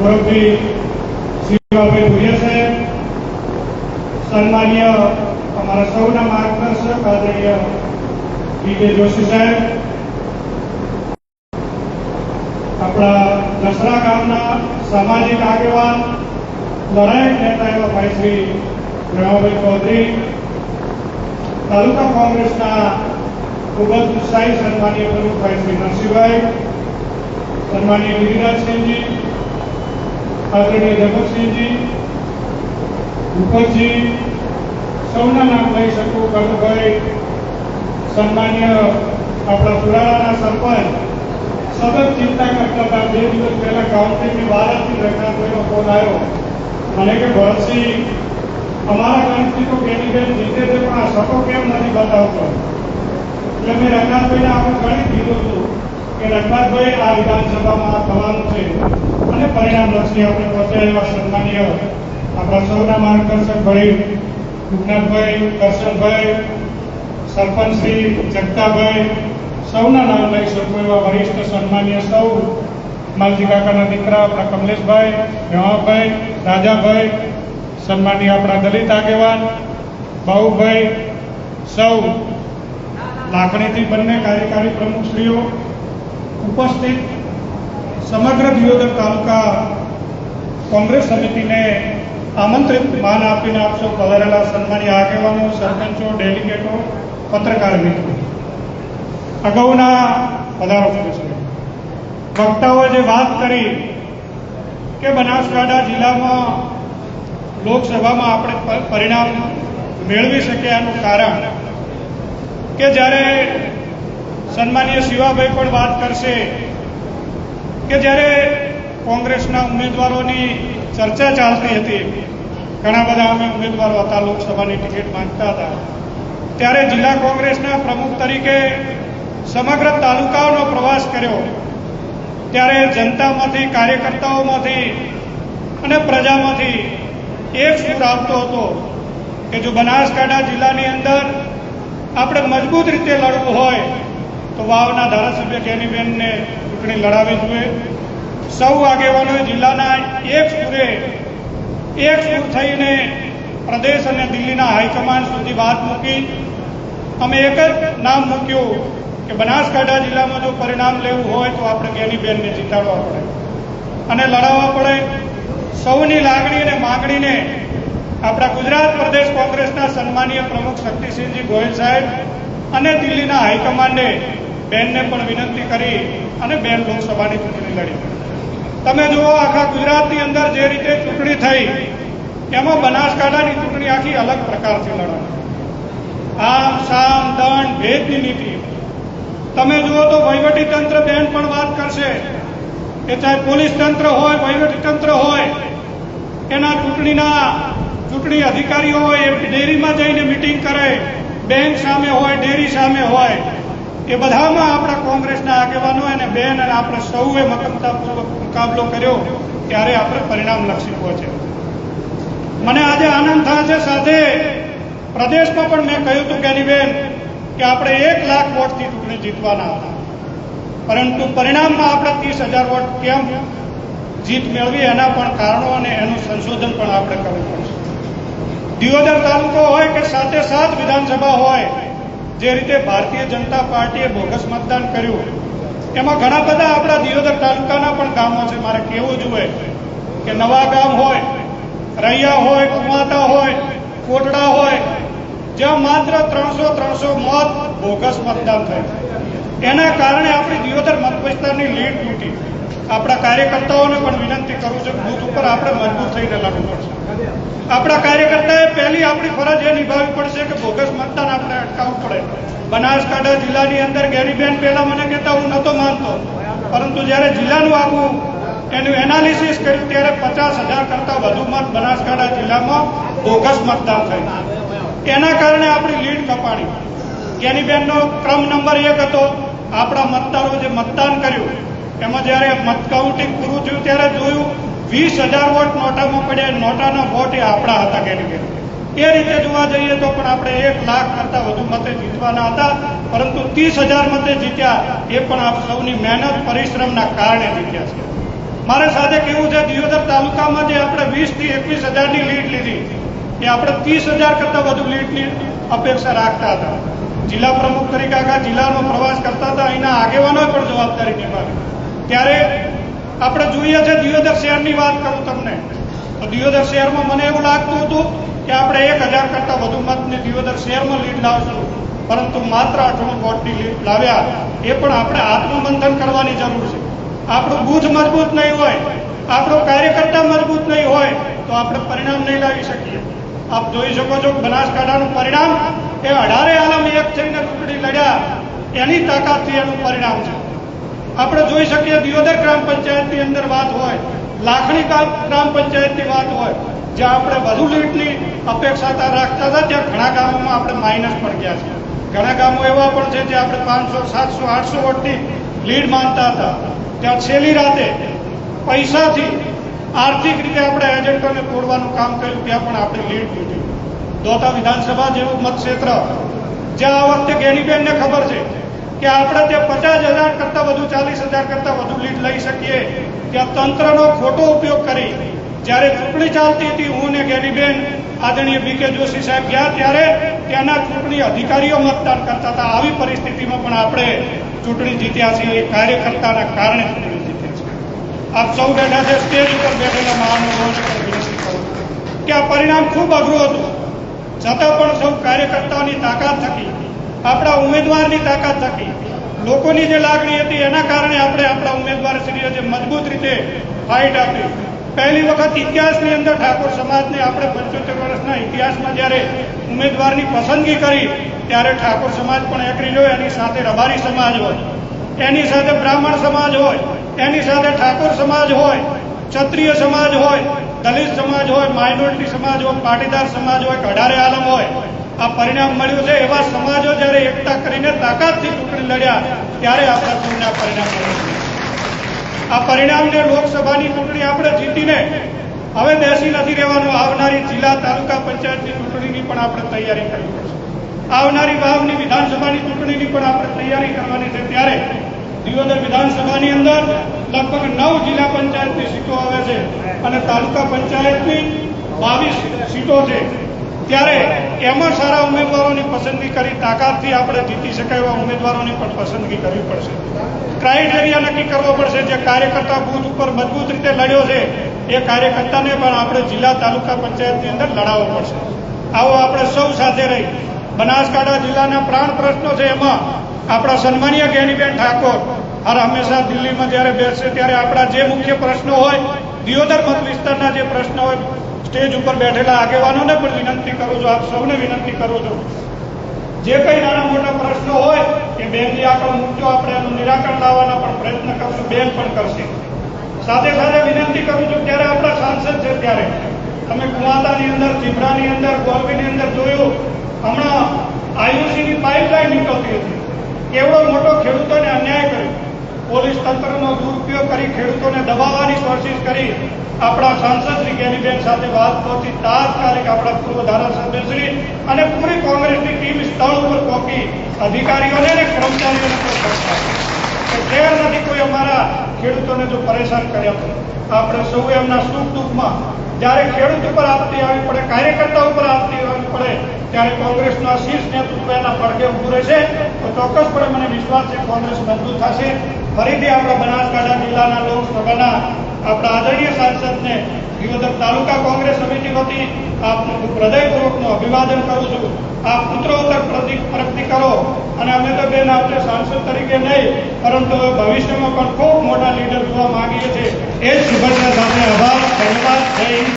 મુરબ્બી શિવાભાઈ ભુરિયા સાહેબ, સન્માનીય અમારા સૌના માર્ગદર્શક આદરણીય ડી.કે. જોશી સાહેબ, આપણા દસરા ગામના સામાજિક આગેવાન, લડાયક નેતા એવા ભાઈ શ્રી રમાભાઈ ચૌધરી, તાલુકા કોંગ્રેસના ખૂબ જ ઉત્સાહી સન્માનીય પ્રમુખ ભાઈ શ્રી નરસિંહભાઈ, સન્માનીય ગિરિરાજસિંહજી, આદરણીય જગતસિંહજી, ભૂપતજી, સૌના નામ લઈ શકું, કનુભાઈ, સન્માનીય આપણા પુરાણાના સરપંચ, સતત ચિંતા કરતા હતા. 2 દિવસ પહેલા કાઉન્ટિંગની વાર હતી, રઘનાથભાઈનો ફોન આવ્યો મને કે ભરતસિંહ, અમારા ગામથી તો કેન્ડિડેટ જીતે છે પણ આ સટો કેમ નથી બતાવતો. એટલે મેં રઘનાથભાઈને આપણે ગણી કીધું હતું કે રઘનાથભાઈ, આ વિધાનસભામાં થવાનું છે અને પરિણામલક્ષી આપણે પહોંચ્યા એવા સન્માનીય આપણા સૌના માર્ગદર્શક ભાઈ ભૂપનાથભાઈ, કરશનભાઈ, સરપંચ શ્રી જગતાભાઈ, સૌના નામ લઈ શકું એવા વરિષ્ઠ સન્માનીય સૌ, માલજી કાકાના દીકરા આપણા કમલેશભાઈ, રમાભાઈ, રાજાભાઈ, સન્માનીય આપણા દલિત આગેવાન બાહુભાઈ, સૌ લાખણીથી બંને કાર્યકારી પ્રમુખશ્રીઓ, ઉપસ્થિત સમગ્ર દિયોદર તાલુકા કોંગ્રેસ સમિતિને આમંત્રિત માન આપીને આપ સૌ પધારેલા સન્માનીય આગેવાનો, સરપંચો, ડેલિગેટો, પત્રકાર મિત્રો, અગાઉના પધારો છે. વક્તાઓએ જે વાત કરી કે બનાસકાંઠા જિલ્લામાં લોકસભામાં આપણે પરિણામ મેળવી શક્યાનું કારણ કે જ્યારે સન્માનીય શિવાભાઈ પણ વાત કરશે કે જ્યારે કોંગ્રેસના ઉમેદવારોની ચર્ચા ચાલતી હતી, ઘણા બધા અમે ઉમેદવારો હતા, લોકસભાની ટિકિટ માંગતા હતા, ત્યારે જિલ્લા કોંગ્રેસના પ્રમુખ તરીકે સમગ્ર તાલુકાઓનો પ્રવાસ કર્યો. ત્યારે જનતામાંથી, કાર્યકર્તાઓમાંથી અને પ્રજામાંથી એક સૂર આવતો હતો કે જો બનાસકાંઠા જિલ્લાની અંદર આપણે મજબૂત રીતે લડવું હોય તો વાવના ધારાસભ્ય ગેનીબેનને ચૂંટણી લડાવવી જોઈએ. સૌ આગેવાનોએ જિલ્લાના એક સૂર થઈને પ્રદેશ અને દિલ્હીના હાઈકમાન્ડ સુધી વાત મૂકી. અમે એક જ નામ મૂક્યું કે બનાસકાંઠા જિલ્લામાં જો પરિણામ લેવું હોય તો આપણે ગેનીબેનને જીતાડવા પડે અને લડાવવા પડે. સૌની લાગણી અને માગણીને આપણા ગુજરાત પ્રદેશ કોંગ્રેસના સન્માનીય પ્રમુખ શક્તિસિંહજી ગોહિલ સાહેબ અને દિલ્હીના હાઈકમાન્ડે બેનને પણ વિનંતી કરી અને બેન લોકસભાની ચૂંટણી લડી. તમે જુઓ, આખા ગુજરાતની અંદર જે રીતે ચૂંટણી થઈ એમાં બનાસકાંઠાની ચૂંટણી આખી અલગ પ્રકારથી લડાય. આમ સામ દંડ ભેદની નીતિ. તમે જુઓ તો વહીવટી તંત્ર બેન પણ વાત કરશે કે ચાહે પોલીસ તંત્ર હોય, વહીવટી તંત્ર હોય, એના ચૂંટણી અધિકારીઓ હોય એ ડેરીમાં જઈને મિટિંગ કરે, બેંક સામે હોય, ડેરી સામે હોય, એ બધામાં આપણા કોંગ્રેસના આગેવાનો અને બેન અને આપણે સૌએ મક્કમતાપૂર્વક મુકાબલો કર્યો ત્યારે આપણે પરિણામલક્ષી પહોંચે. મને આજે આનંદ થાય છે. સાથે પ્રદેશમાં પણ મેં કહ્યું હતું ગેનીબેન કે આપણે 1 લાખ વોટથી ચૂંટણી જીતવાના હતા, પરંતુ પરિણામમાં આપણે 30,000 વોટ કેમ જીત મેળવી એના પણ કારણો અને એનું સંશોધન પણ આપણે કરવું પડશે. દિયોદર તાલુકો હોય કે સાથે વિધાનસભા હોય, જે રીતે ભારતીય જનતા પાર્ટીએ બોગસ મતદાન કર્યું એમાં ઘણા બધા આપણા દિયોદર તાલુકાના પણ ગામો છે. મારે કહેવું જોઈએ કે નવા ગામ હોય, રૈયા હોય, કુમાતા હોય, કોટડા હોય, જ્યાં માત્ર 300 મત બોગસ મતદાન થયું. એના કારણે આપણી દિયોદર મત વિસ્તારની લીડ તૂટી. આપણા કાર્યકર્તાઓને પણ વિનંતી કરું છું, બૂથ ઉપર આપણે મજબૂત થઈને લડવું પડશે. આપણા કાર્યકર્તાએ પહેલી આપણી ફરજ એ નિભાવવી પડશે કે બોગસ મતદાન આપણે અટકાવવું પડે. બનાસકાંઠા જિલ્લાની અંદર ગેનીબેન પહેલા મને કહેતા હું નહોતો માનતો, પરંતુ જ્યારે જિલ્લાનું આખું એનું એનાલિસિસ કર્યું ત્યારે 50,000 કરતાં વધુ મત બનાસકાંઠા જિલ્લામાં બોગસ મતદાન થયું. એના કારણે આપણી લીડ કપાણી. ગેનીબેનનો ક્રમ નંબર 1 હતો. આપણા મતદારો જે મતદાન કર્યું એમાં જ્યારે મત કાઉન્ટિંગ પૂરું થયું ત્યારે જોયું 20,000 વોટ નોટામાં પડ્યા. નોટાના વોટ એ આપણા હતા ગેનીબેન. એ રીતે જોવા જઈએ તો પણ આપણે 1 લાખ કરતાં વધુ મતે જીતવાના હતા, પરંતુ 30,000 મતે જીત્યા. એ પણ આપ સૌની મહેનત પરિશ્રમના કારણે જીત્યા છે. મારે સાથે કેવું છે, દિયોદર તાલુકામાં જે આપણે 20 થી 21 હજારની લીડ લીધી એ આપણે 30,000 કરતાં વધુ લીડની અપેક્ષા રાખતા હતા. જિલ્લા પ્રમુખ તરીકે આખા જિલ્લાનો પ્રવાસ કરતા હતા, અહીંના આગેવાનોએ પણ જવાબદારી નિભાવી. ત્યારે આપણે જોઈએ છે, દિયોદર શહેરની વાત કરું તમને તો દિયોદર શહેરમાં મને એવું લાગતું હતું કે આપણે 1,000 કરતાં વધુ મતની દિયોદર શહેરમાં લીડ લાવશું, પરંતુ માત્ર 98 વોટની લીડ લાવ્યા. એ પણ આપણે આત્મમંથન કરવાની જરૂર છે. આપણું બૂથ મજબૂત નહીં હોય, આપણો કાર્યકર્તા મજબૂત નહીં હોય તો આપણે પરિણામ નહીં લાવી શકીએ. આપ જોઈ શકો છો બનાસકાંઠાનું પરિણામ એ 18 આલમ એક થઈને ચૂંટણી લડ્યા એની તાકાતથી એનું પરિણામ છે. આપણે જોઈ શકીએ દિયોદર ગ્રામ પંચાયતની અંદર વાત હોય, લાખણી ગ્રામ પંચાયતની વાત હોય, જ્યાં આપણે વધુ લીડની અપેક્ષા રાખતા હતા, ત્યાં ઘણા ગામોમાં આપણે માઇનસ પણ ગયા છે. ઘણા ગામો એવા પણ છે જે આપણે 500, 700, 800 વોટની લીડ માનતા હતા, ત્યાં છેલ્લી રાતે પૈસાથી આર્થિક રીતે આપણે એજન્ટોને તોડવાનું કામ કર્યું, ત્યાં પણ આપણે લીડ લીધી. દોતા વિધાનસભા જેવું મતક્ષેત્ર જ્યાં આ વખતે ગેનીબેનને ખબર છે કે આપણે તે 50,000 કરતાં વધુ, 40,000 કરતાં વધુ લીડ લઈ શકીએ, ત્યાં તંત્રનો ખોટો ઉપયોગ કરી જ્યારે ચૂંટણી ચાલતી હતી, હું ને ગેનીબેન આદરણીય BK જોશી સાહેબ ગયા ત્યારે ત્યાંના ચૂંટણી અધિકારીઓ મતદાન કરતા હતા. આવી પરિસ્થિતિમાં પણ આપણે ચૂંટણી જીત્યા છીએ, એ કાર્યકર્તાના કારણે ચૂંટણી જીત્યા છે. આપ સૌ બેઠા છે, સ્ટેજ ઉપર બેઠેલા મહાનુભાવોને પણ વિનંતી કરું કે આ પરિણામ ખૂબ અઘરું હતું, છતાં પણ સૌ કાર્યકર્તાઓની તાકાત થકી, આપણા ઉમેદવારની તાકાત થકી, લોકોની જે લાગણી હતી એના કારણે આપણે આપણા ઉમેદવારશ્રીએ જે મજબૂત રીતે ફાઇટ આપી. પહેલી વખત ઇતિહાસની અંદર ઠાકોર સમાજને આપણે 75 વર્ષના ઇતિહાસમાં જ્યારે ઉમેદવારની પસંદગી કરી ત્યારે ઠાકોર સમાજ પણ એગ્રી હોય, એની સાથે રબારી સમાજ હોય, એની સાથે બ્રાહ્મણ સમાજ હોય, એની સાથે ઠાકોર સમાજ હોય, ક્ષત્રિય સમાજ હોય, દલિત સમાજ હોય, માઇનોરિટી સમાજ હોય, પાટીદાર સમાજ હોય, 18 આલમ હોય. આ પરિણામ મળ્યું છે. એવા સમાજો જ્યારે એકતા કરીને તાકાતથી ચૂંટણી લડ્યા ત્યારે આપણા સૌને આ પરિણામ મળ્યું છે. આ પરિણામને લોકસભાની ચૂંટણી આપણે જીતીને હવે બેસી નથી રહેવાનું. આવનારી જિલ્લા તાલુકા પંચાયતની ચૂંટણીની પણ આપણે તૈયારી કરવી પડશે. આવનારી વાવની વિધાનસભાની ચૂંટણીની પણ આપણે તૈયારી કરવાની છે. ત્યારે દિયોદર વિધાનસભાની અંદર લગભગ 9 જિલ્લા પંચાયતની સીટો આવે છે અને તાલુકા પંચાયતની 22 સીટો છે. ત્યારે એમાં સારા ઉમેદવારોની પસંદગી કરી તાકાતથી આપણે જીતી શકાય એવા ઉમેદવારોની પણ પસંદગી કરવી પડશે. ક્રાઇટેરિયા નક્કી કરવો પડશે. જે કાર્યકર્તા બૂથ ઉપર મજબૂત રીતે લડ્યો છે એ કાર્યકર્તાને પણ આપણે જિલ્લા તાલુકા પંચાયતની અંદર લડાવવો પડશે. આવો આપણે સૌ સાથે રહી બનાસકાંઠા જિલ્લાના પ્રાણ પ્રશ્નો છે, એમાં આપણા સન્માનીય ગેનીબેન ઠાકોર હર હંમેશા દિલ્હીમાં જ્યારે બેસશે ત્યારે આપણા જે મુખ્ય પ્રશ્નો હોય, દિયોદર મત વિસ્તારના જે પ્રશ્નો હોય, સ્ટેજ ઉપર બેઠેલા આગેવાનોને પણ વિનંતી કરું છું, આપ સૌને વિનંતી કરું છું, જે કંઈ નાના મોટા પ્રશ્નો હોય કે બેનજી આગળ મૂકજો, આપણે એનું નિરાકરણ લાવવાના પણ પ્રયત્ન કરશું, બેન પણ કરશે. સાથે સાથે વિનંતી કરું છું, ત્યારે આપણા સાંસદ છે ત્યારે તમે કુવાતાની અંદર, ચીભરાની અંદર, ગોરબીની અંદર જોયું, હમણાં આયુષીની પાઇપલાઇન નીકળતી હતી. કેવડો મોટો ખેડૂતોને અન્યાય કર્યો, પોલીસ તંત્રનો દુરુપયોગ કરી ખેડૂતોને દબાવવાની કોશિશ કરી. આપણા સાંસદ શ્રી ગેનીબેન સાથે વાત પહોંચી, તાત્કાલિક આપણા પૂર્વ ધારાસભ્યશ્રી અને પૂરી કોંગ્રેસની ટીમ સ્થળ ઉપર પહોંચી અધિકારીઓને અને કર્મચારીઓને શહેર નથી કોઈ અમારા ખેડૂતોને જો પરેશાન કર્યા તો આપણે સૌ એમના સુખ દુઃખમાં જ્યારે ખેડૂત ઉપર આપત્તિ આવી પડે, કાર્યકર્તા ઉપર આપત્તિ આવી પડે ત્યારે કોંગ્રેસના શીર્ષ નેતૃત્વ એના પડઘે ઊભું રહેશે તો ચોક્કસપણે મને વિશ્વાસ છે કોંગ્રેસ મજબૂત થશે. ફરીથી આપણા બનાસકાંઠા જિલ્લાના લોકસભાના આપણા આદરણીય સાંસદને દિયોદર તાલુકા કોંગ્રેસ સમિતિ વતી આપનું હૃદયપૂર્વકનું અભિવાદન કરું છું. આપ ઉત્તરોત્તર પ્રગતિ કરો અને અમે તો બેન આપણે સાંસદ તરીકે નહીં પરંતુ ભવિષ્યમાં પણ ખૂબ મોટા લીડર જોવા માંગીએ છીએ. એ જ શુભેચ્છા સાથે આભાર, ધન્યવાદ, જય હિન્દ.